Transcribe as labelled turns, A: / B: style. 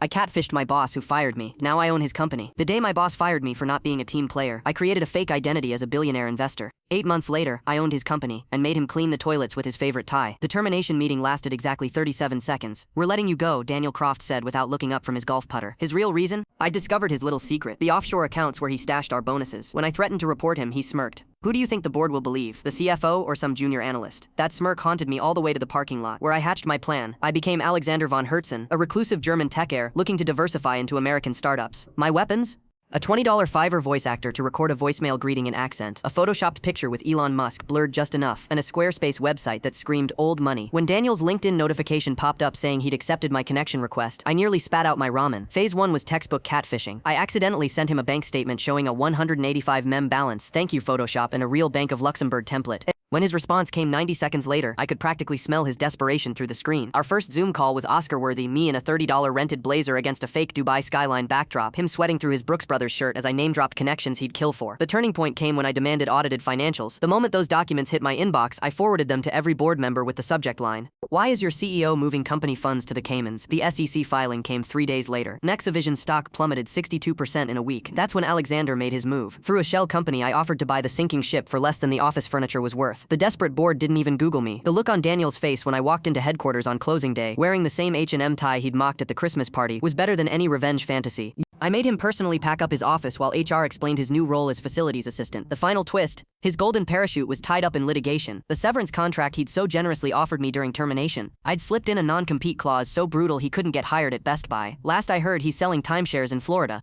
A: I catfished my boss who fired me. Now I own his company. The day my boss fired me for not being a team player, I created a fake identity as a billionaire investor. 8 months later, I owned his company and made him clean the toilets with his favorite tie. The termination meeting lasted exactly 37 seconds. We're letting you go, Daniel Croft said without looking up from his golf putter. His real reason? I discovered his little secret, the offshore accounts where he stashed our bonuses. When I threatened to report him, he smirked. Who do you think the board will believe, the CFO or some junior analyst? That smirk haunted me all the way to the parking lot, where I hatched my plan. I became Alexander von Herzen, a reclusive German tech heir looking to diversify into American startups. My weapons? A $20 Fiverr voice actor to record a voicemail greeting in accent, a photoshopped picture with Elon Musk blurred just enough, and a Squarespace website that screamed old money. When Daniel's LinkedIn notification popped up saying he'd accepted my connection request, I nearly spat out my ramen. Phase 1 was textbook catfishing. I accidentally sent him a bank statement showing a 185 mem balance, thank you Photoshop, and a real Bank of Luxembourg template. When his response came 90 seconds later, I could practically smell his desperation through the screen. Our first Zoom call was Oscar-worthy, me in a $30 rented blazer against a fake Dubai skyline backdrop, him sweating through his Brooks Brothers shirt as I name-dropped connections he'd kill for. The turning point came when I demanded audited financials. The moment those documents hit my inbox, I forwarded them to every board member with the subject line, "Why is your CEO moving company funds to the Caymans?" The SEC filing came 3 days later. Nexivision's stock plummeted 62% in a week. That's when Alexander made his move. Through a shell company, I offered to buy the sinking ship for less than the office furniture was worth. The desperate board didn't even Google me. The look on Daniel's face when I walked into headquarters on closing day, wearing the same H&M tie he'd mocked at the Christmas party, was better than any revenge fantasy. I made him personally pack up his office while HR explained his new role as facilities assistant. The final twist, his golden parachute was tied up in litigation. The severance contract he'd so generously offered me during termination. I'd slipped in a non-compete clause so brutal he couldn't get hired at Best Buy. Last I heard, he's selling timeshares in Florida.